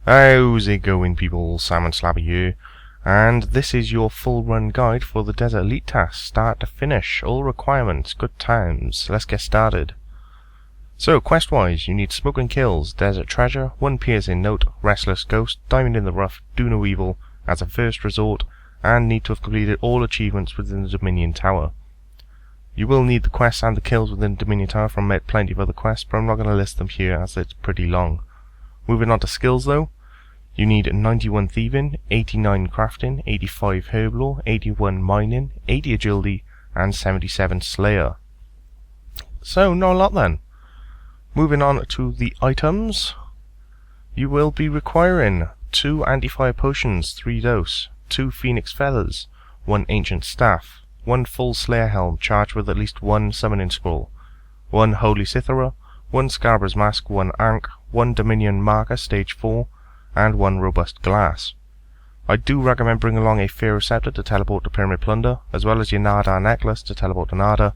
How's it going, people? Salmon Slabby here, and this is your full run guide for the Desert Elite task, start to finish, all requirements, good times. Let's get started. So, quest wise, you need Smoke and Kills, Desert Treasure, 1 piercing note, Restless Ghost, Diamond in the Rough, Do No Evil as a first resort, and need to have completed all achievements within the Dominion Tower. You will need the quests and the kills within the Dominion Tower from plenty of other quests, but I'm not going to list them here as it's pretty long. Moving on to skills though, you need 91 Thieving, 89 Crafting, 85 Herblore, 81 Mining, 80 Agility, and 77 Slayer. So, not a lot then. Moving on to the items, you will be requiring 2 Anti-Fire Potions, 3 dose, 2 Phoenix Feathers, 1 Ancient Staff, 1 full Slayer Helm charged with at least 1 Summoning Scroll, 1 Holy Cithara, 1 Scarber's Mask, 1 Ankh, 1 Dominion Marker Stage 4, and 1 Robust Glass. I do recommend bringing along a Fear-Receptor to teleport to Pyramid Plunder, as well as your Nardar Necklace to teleport to Nardar.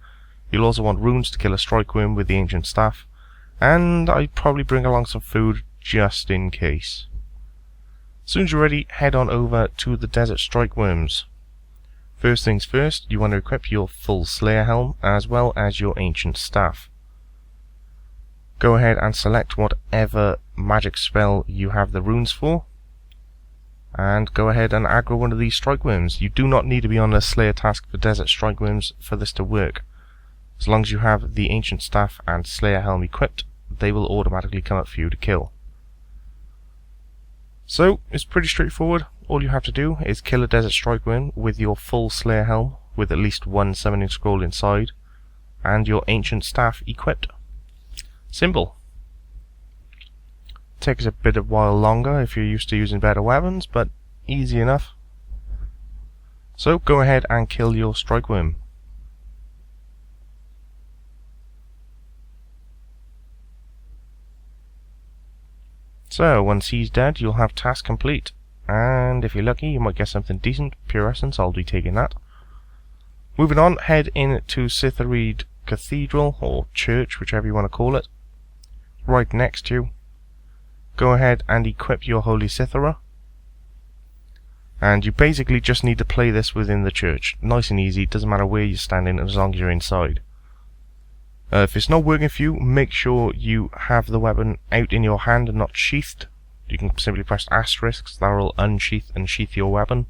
You'll also want runes to kill a Strike Worm with the Ancient Staff, and I'd probably bring along some food just in case. As soon as you're ready, head on over to the Desert Strike Worms. First things first, you want to equip your full Slayer Helm as well as your Ancient Staff. Go ahead and select whatever magic spell you have the runes for, and go ahead and aggro one of these Strike Worms. You do not need to be on a Slayer task for Desert Strike Worms for this to work. As long as you have the Ancient Staff and Slayer Helm equipped, they will automatically come up for you to kill. So, it's pretty straightforward. All you have to do is kill a Desert Strike Worm with your full Slayer Helm with at least 1 Summoning Scroll inside and your Ancient Staff equipped. Simple. Takes a bit of while longer if you're used to using better weapons, but easy enough. So go ahead and kill your Strike Worm. So once he's dead, you'll have task complete, and if you're lucky you might get something decent. Pure Essence, I'll be taking that. Moving on, head into Citharid Cathedral, or Church, whichever you want to call it. Right next to you. Go ahead and equip your Holy Cithara. And you basically just need to play this within the church. Nice and easy, doesn't matter where you're standing as long as you're inside. If it's not working for you, make sure you have the weapon out in your hand and not sheathed. You can simply press asterisks, that will unsheath and sheath your weapon.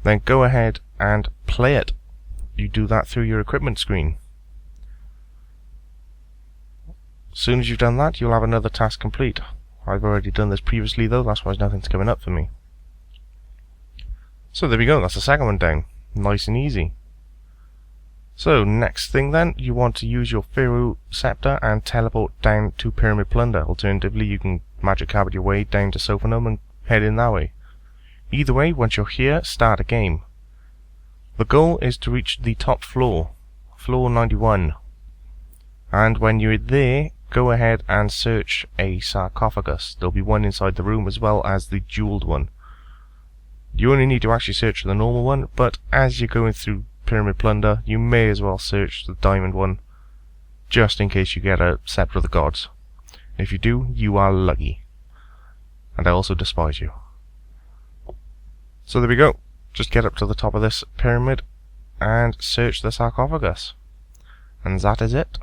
Then go ahead and play it. You do that through your equipment screen. As soon as you've done that, you'll have another task complete. I've already done this previously though, that's why nothing's coming up for me. So there we go, that's the second one down. Nice and easy. So next thing then, you want to use your Fear-Receptor and teleport down to Pyramid Plunder. Alternatively, you can magic carpet your way down to Sophanum and head in that way. Either way, once you're here, start a game. The goal is to reach the top floor, floor 91. And when you're there, go ahead and search a sarcophagus. There'll be one inside the room as well as the jeweled one. You only need to actually search for the normal one, but as you're going through Pyramid Plunder, you may as well search the diamond one, just in case you get a Scepter of the Gods. If you do, you are lucky. And I also despise you. So there we go. Just get up to the top of this pyramid and search the sarcophagus. And that is it.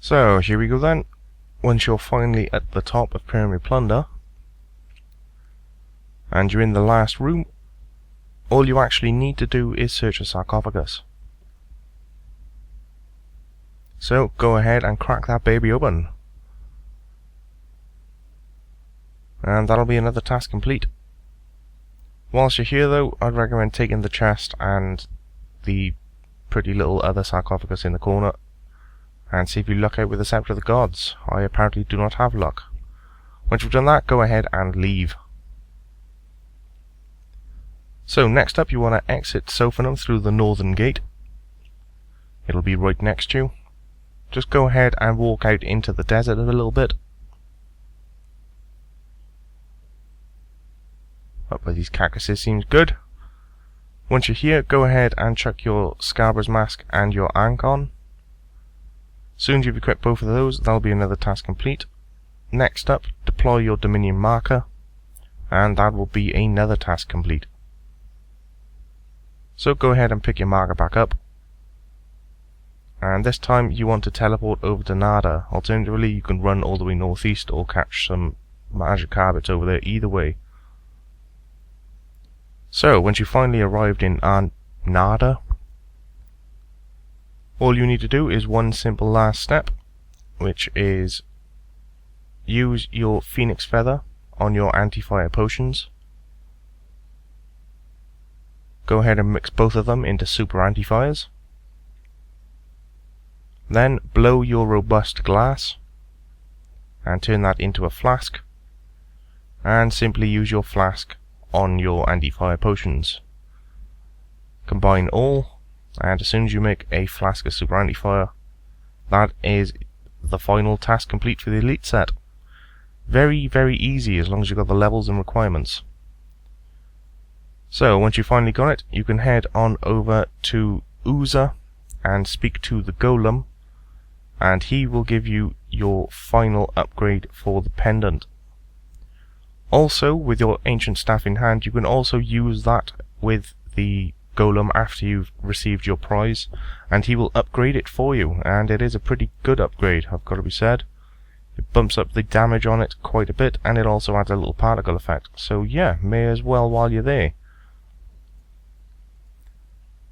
So here we go then. Once you're finally at the top of Pyramid Plunder and you're in the last room, all you actually need to do is search a sarcophagus. So go ahead and crack that baby open. And that'll be another task complete. Whilst you're here though, I'd recommend taking the chest and the pretty little other sarcophagus in the corner and see if you luck out with the Scepter of the Gods. I apparently do not have luck. Once you've done that, go ahead and leave. So next up, you want to exit Sophanum through the northern gate. It'll be right next to you. Just go ahead and walk out into the desert a little bit. Up by these cactuses seems good. Once you're here, go ahead and chuck your Scarber's Mask and your Ankh on. As soon as you've equipped both of those, that'll be another task complete. Next up, deploy your Dominion Marker, and that will be another task complete. So go ahead and pick your marker back up. And this time you want to teleport over to Nada. Alternatively, you can run all the way northeast or catch some magic carpets over there, either way. So, once you finally arrived in Nada, all you need to do is one simple last step, which is use your Phoenix Feather on your anti-fire potions. Go ahead and mix both of them into super anti-fires. Then blow your robust glass and turn that into a flask, and simply use your flask on your anti-fire potions. Combine all, and as soon as you make a flask of super anti-fire, that is the final task complete for the elite set. Very, very easy as long as you've got the levels and requirements. So once you've finally got it, you can head on over to Uza and speak to the Golem, and he will give you your final upgrade for the pendant. Also, with your ancient staff in hand, you can also use that with the Golem after you've received your prize, and he will upgrade it for you, and it is a pretty good upgrade, I've got to be said. It bumps up the damage on it quite a bit, and it also adds a little particle effect, so yeah, may as well while you're there.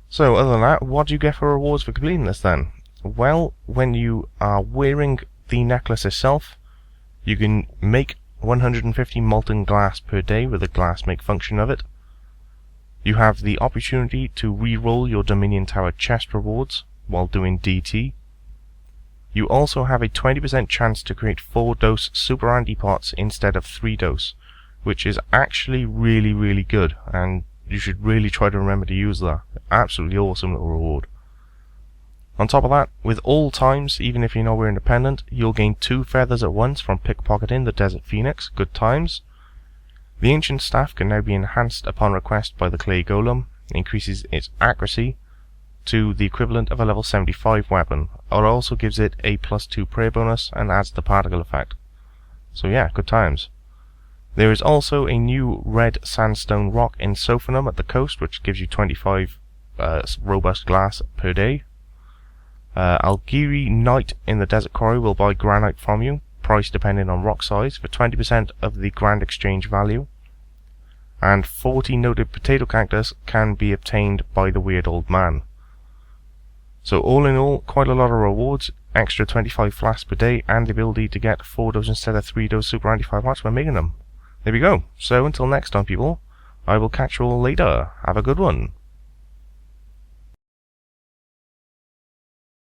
So other than that, what do you get for rewards for completing this then? Well, when you are wearing the necklace itself, you can make 150 molten glass per day with the glass make function of it. You have the opportunity to re-roll your Dominion Tower chest rewards while doing DT. You also have a 20% chance to create 4-dose super antipots instead of 3-dose, which is actually really, really good, and you should really try to remember to use that. Absolutely awesome little reward. On top of that, with all times, even if you're nowhere independent, you'll gain 2 feathers at once from pickpocketing the Desert Phoenix. Good times. The Ancient Staff can now be enhanced upon request by the Clay Golem. It increases its accuracy to the equivalent of a level 75 weapon. It also gives it a +2 prayer bonus and adds the particle effect. So yeah, good times. There is also a new red sandstone rock in Sophanum at the coast, which gives you 25 robust glass per day. Algiri Knight in the Desert Quarry will buy granite from you, price depending on rock size, for 20% of the grand exchange value. And 40 noted potato cactus can be obtained by the Weird Old Man. So all in all, quite a lot of rewards, extra 25 flasks per day, and the ability to get 4-dose instead of 3-dose super anti-fire parts by making them. There we go. So until next time, people, I will catch you all later. Have a good one.